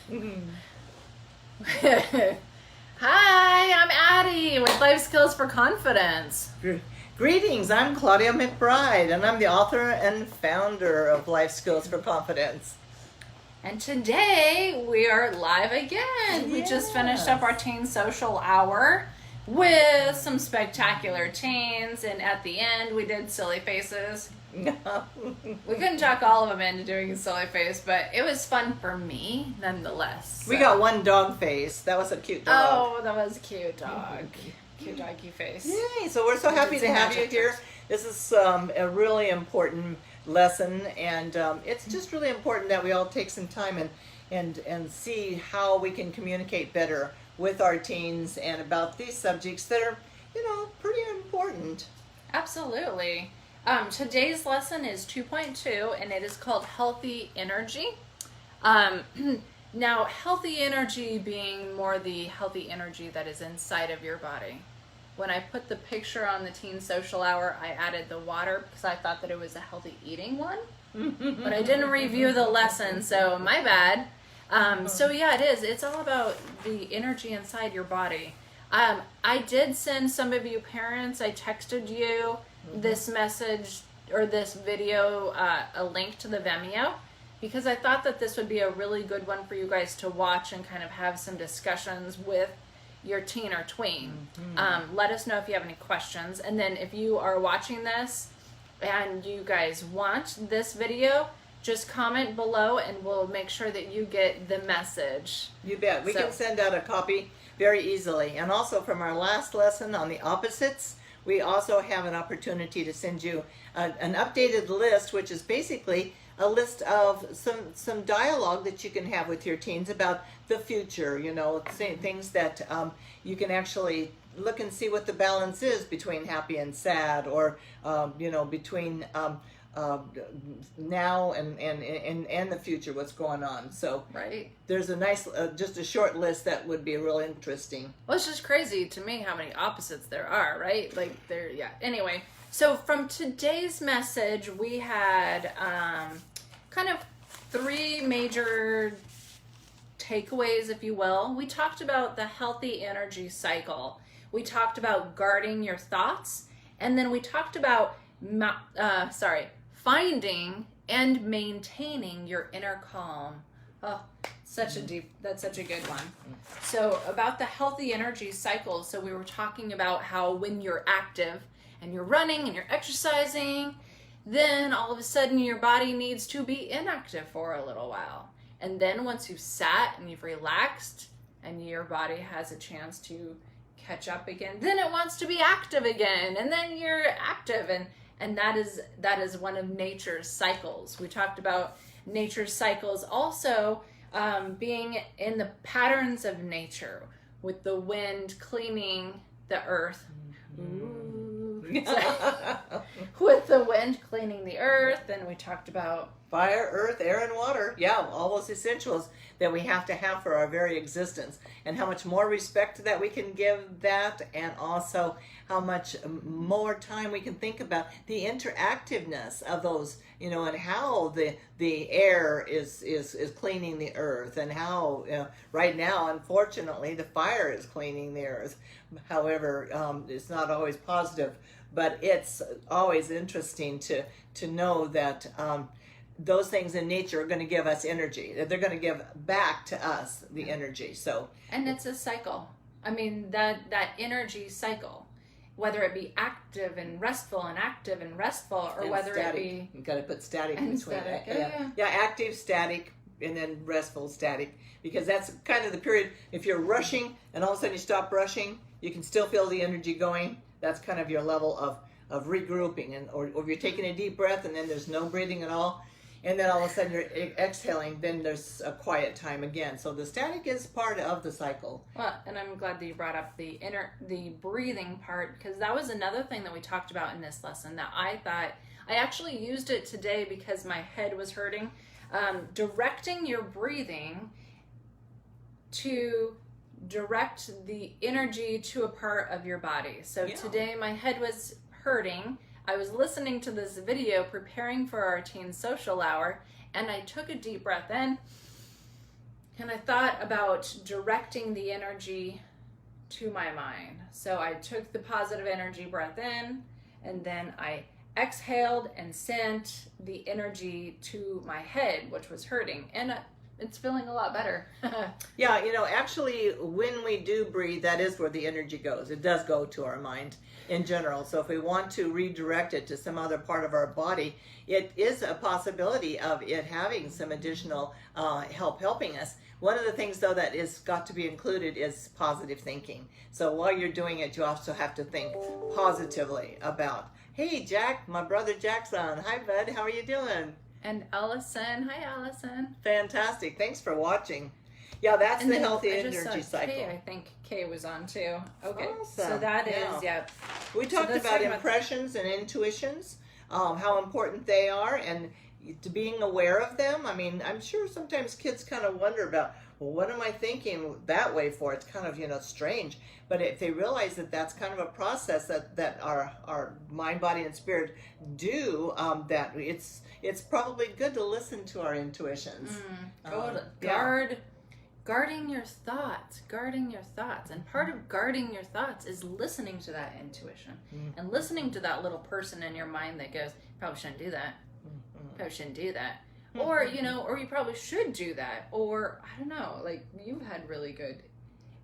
Hi, I'm Addie with Life Skills for Confidence. Greetings, I'm Claudia McBride, and I'm the author and founder of Life Skills for Confidence. And today we are live again. We just finished up our teen social hour with some spectacular teens, and at the end we did silly faces. We couldn't talk all of them into doing a silly face, but it was fun for me nonetheless. We got one dog face. That was a cute dog. Oh, that was a cute dog. Cute doggy face. Yay, so we're so happy to have you here. This is a really important lesson, and it's just really important that we all take some time and see how we can communicate better with our teens and about these subjects that are, pretty important. Absolutely. Today's lesson is 2.2, and it is called Healthy Energy. Now, healthy energy being more the healthy energy that is inside of your body. When I put the picture on the teen social hour, I added the water because I thought that it was a healthy eating one. But I didn't review the lesson, so my bad. So yeah, it is. It's all about the energy inside your body. I did send some of you parents, I texted you this message or this video, a link to the Vimeo, because I thought that this would be a really good one for you guys to watch and kind of have some discussions with your teen or tween. Let us know if you have any questions. And then if you are watching this and you guys want this video, just comment below and we'll make sure that you get the message. You bet. We can send out a copy very easily. And also from our last lesson on the opposites, we also have an opportunity to send you an updated list, which is basically a list of some dialogue that you can have with your teens about the future, things that you can actually look and see what the balance is between happy and sad, or between now and the future, what's going on. So right, there's a nice just a short list that would be real interesting. Well, it's just crazy to me how many opposites there are, right? Like anyway, so from today's message we had kind of three major takeaways, if you will. We talked about the healthy energy cycle, we talked about guarding your thoughts, and then we talked about finding and maintaining your inner calm. Oh, that's such a good one. So about the healthy energy cycle, so we were talking about how when you're active and you're running and you're exercising, then all of a sudden your body needs to be inactive for a little while. And then once you've sat and you've relaxed and your body has a chance to catch up again, then it wants to be active again, and then you're active, and that is one of nature's cycles. We talked about nature's cycles also being in the patterns of nature, with the wind cleaning the earth. With the wind cleaning the earth, and we talked about fire, earth, air, and water. Yeah, all those essentials that we have to have for our very existence, and how much more respect that we can give that, and also how much more time we can think about the interactiveness of those, and how the air is cleaning the earth, and how right now, unfortunately, the fire is cleaning the earth. However, it's not always positive, but it's always interesting to know that those things in nature are going to give us energy. They're going to give back to us the energy. So, and it's a cycle. I mean, that energy cycle, whether it be active and restful, and active and restful, or and whether static. it be you got to put static in between static. that. Yeah, active, static, and then restful, static, because that's kind of the period. If you're rushing and all of a sudden you stop rushing, you can still feel the energy going. That's kind of your level of regrouping, or if you're taking a deep breath and then there's no breathing at all, and then all of a sudden you're exhaling, then there's a quiet time again. So the static is part of the cycle. Well, and I'm glad that you brought up the breathing part, because that was another thing that we talked about in this lesson that I thought I actually used it today because my head was hurting. Directing your breathing to direct the energy to a part of your body. So today my head was hurting. I was listening to this video preparing for our teen social hour, and I took a deep breath in And I thought about directing the energy to my mind. So I took the positive energy breath in, and then I exhaled and sent the energy to my head, which was hurting. And it's feeling a lot better. Yeah, actually, when we do breathe, that is where the energy goes. It does go to our mind in general. So if we want to redirect it to some other part of our body, it is a possibility of it having some additional helping us. One of the things, though, that is got to be included is positive thinking. So while you're doing it, you also have to think positively about, hey, Jack, my brother Jack's on. Hi, bud. How are you doing? And Allison. Hi, Allison. Fantastic. Thanks for watching. Yeah, that's And the then healthy I just energy saw cycle. Kay, I think Kay was on too. Okay. So Awesome. that Yeah. is, yeah. We talked let's about talk about- impressions and intuitions, how important they are, and to being aware of them. I mean, I'm sure sometimes kids kind of wonder about, well, what am I thinking that way for? It's kind of, strange. But if they realize that that's kind of a process that our mind, body, and spirit do, that it's probably good to listen to our intuitions. Guarding your thoughts, and part of guarding your thoughts is listening to that intuition and listening to that little person in your mind that goes, probably shouldn't do that, or or you probably should do that, or I don't know, like you've had really good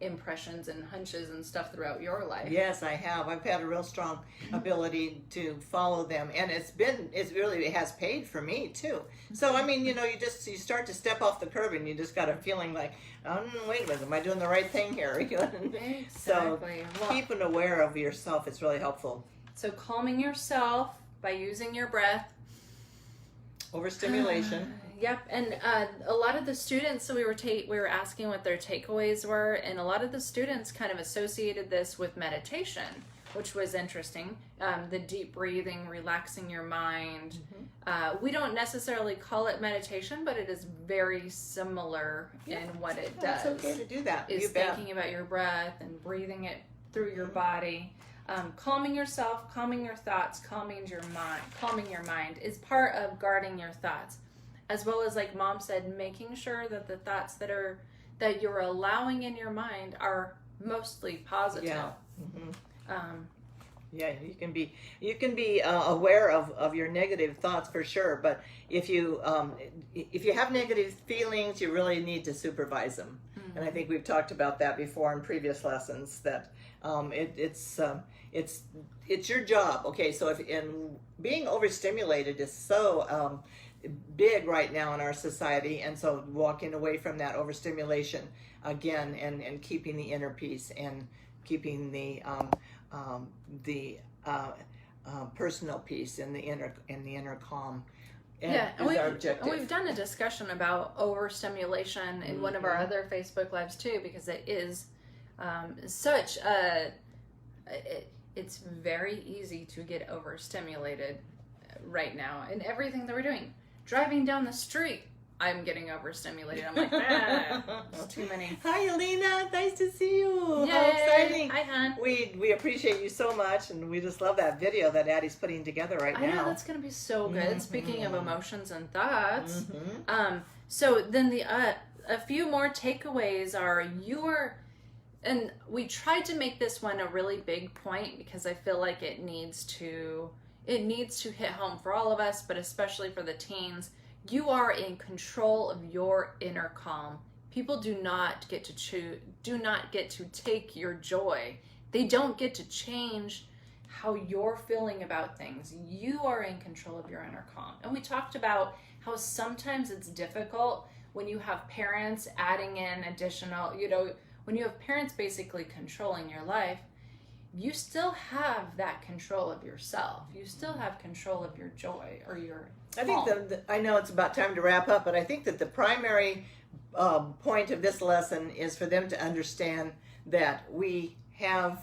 impressions and hunches and stuff throughout your life. Yes, I have. I've had a real strong ability to follow them, and it has paid for me too. So I mean, you start to step off the curb, and you just got a feeling like, wait a minute, am I doing the right thing here? Exactly. So keeping aware of yourself is really helpful. So calming yourself by using your breath. Overstimulation. Yep, and a lot of the students, so we were asking what their takeaways were, and a lot of the students kind of associated this with meditation, which was interesting. The deep breathing, relaxing your mind. We don't necessarily call it meditation, but it is very similar in what it does. It's okay to do that. Is thinking about your breath and breathing it through your body. Calming yourself, calming your thoughts, calming your mind is part of guarding your thoughts, as well as, like Mom said, making sure that the thoughts that you're allowing in your mind are mostly positive. Yeah. Yeah, you can be aware of your negative thoughts for sure, but if you have negative feelings, you really need to supervise them. And I think we've talked about that before in previous lessons, that it's your job. Okay, so being overstimulated is so big right now in our society, and so walking away from that overstimulation again, and keeping the inner peace and keeping the personal peace and the inner calm. And our objective. And we've done a discussion about overstimulation in one of our other Facebook lives too, because it is such a. It's very easy to get overstimulated right now in everything that we're doing. Driving down the street, I'm getting overstimulated. I'm like, it's too many. Hi, Alina. Nice to see you. Yay. How exciting. Hi, hon. We appreciate you so much, and we just love that video that Addie's putting together right now. I know, that's going to be so good. Speaking of emotions and thoughts. Mm-hmm. So then a few more takeaways are and we tried to make this one a really big point because I feel like it needs to hit home for all of us, but especially for the teens. You are in control of your inner calm. People do not get to take your joy. They don't get to change how you're feeling about things. You are in control of your inner calm. And we talked about how sometimes it's difficult when you have parents adding in additional, when you have parents basically controlling your life. You still have that control of yourself. You still have control of your joy or your I think I know it's about time to wrap up, but I think that the primary point of this lesson is for them to understand that we have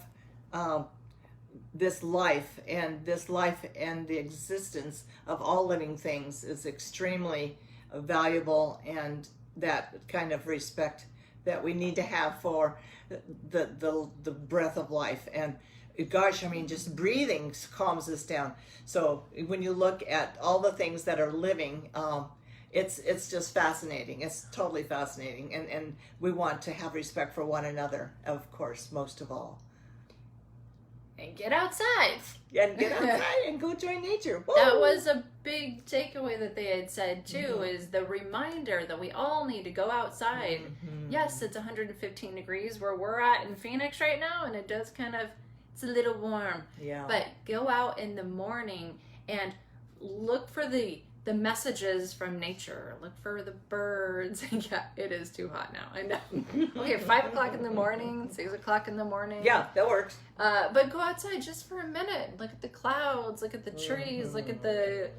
this life, and the existence of all living things is extremely valuable, and that kind of respect that we need to have for the breath of life. And gosh, I mean, just breathing calms us down. So when you look at all the things that are living, it's just fascinating. It's totally fascinating, and we want to have respect for one another, of course, most of all. And get outside. And get outside and go join nature. Woo! That was a big takeaway that they had said too, is the reminder that we all need to go outside. Yes, it's 115 degrees where we're at in Phoenix right now, and it does it's a little warm. Yeah. But go out in the morning and look for the messages from nature. Look for the birds. Yeah, it is too hot now. I know. Okay, 5 o'clock in the morning, 6 o'clock in the morning. Yeah, that works. But go outside just for a minute. Look at the clouds. Look at the trees. Look at the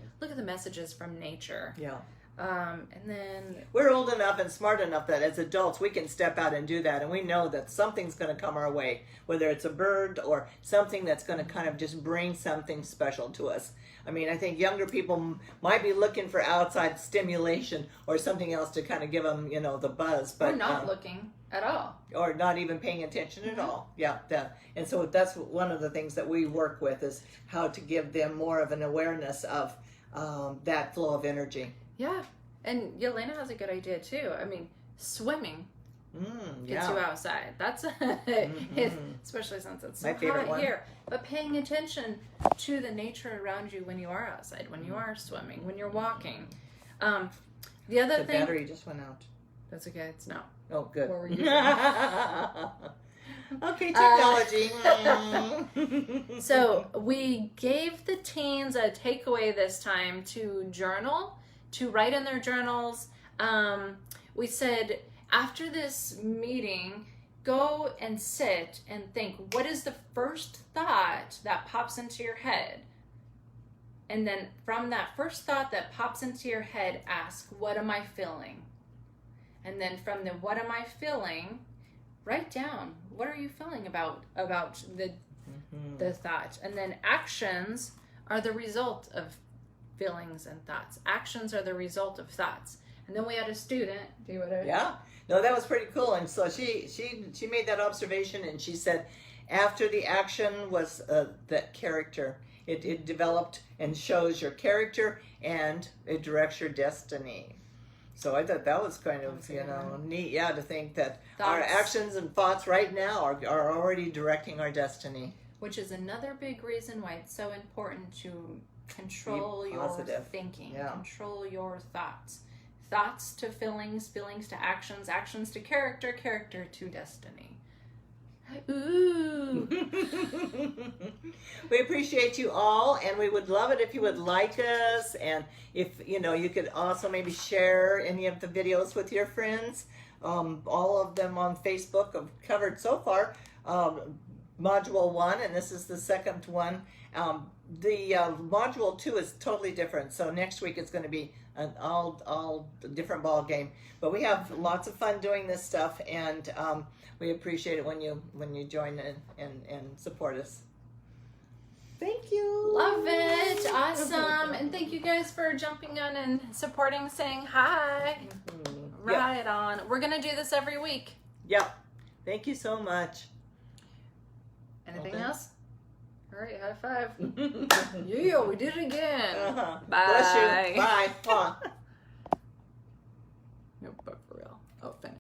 messages from nature. Yeah. And then We're old enough and smart enough that as adults we can step out and do that, and we know that something's going to come our way, whether it's a bird or something that's going to kind of just bring something special to us. I mean, I think younger people might be looking for outside stimulation or something else to kind of give them, the buzz, but we're not looking at all, or not even paying attention at all. Yeah, and so that's one of the things that we work with, is how to give them more of an awareness of that flow of energy. Yeah, and Yelena has a good idea too. I mean, swimming gets you outside. That's especially since it's so hot here. But paying attention to the nature around you when you are outside, when you are swimming, when you're walking. The other thing. The battery just went out. That's okay. It's not. Oh, good. What were you Okay, technology. So we gave the teens a takeaway this time to journal, to write in their journals. We said, after this meeting, go and sit and think, what is the first thought that pops into your head? And then from that first thought that pops into your head, ask, what am I feeling? And then from the what am I feeling, write down, what are you feeling about the thought? And then actions are the result of feelings and thoughts. Actions are the result of thoughts. And then we had a student do whatever. Yeah. No, that was pretty cool. And so she made that observation, and she said after the action was that character. It developed and shows your character, and it directs your destiny. So I thought that was kind of, neat, to think that our actions and thoughts right now are already directing our destiny. Which is another big reason why it's so important to control your thinking, control your thoughts. Thoughts to feelings, feelings to actions, actions to character, character to destiny. Ooh. We appreciate you all, and we would love it if you would like us, and if you could also maybe share any of the videos with your friends. All of them on Facebook have covered so far module 1, and this is the second one. The module 2 is totally different, so next week it's going to be an all different ball game. But we have lots of fun doing this stuff, and we appreciate it when you join in and support us. Thank you. Love it. Awesome. And thank you guys for jumping on and supporting, saying hi. Right on. We're going to do this every week. Yep. Thank you so much. Anything else? All right, high five. Yeah, we did it again. Bye. Bless you. Bye.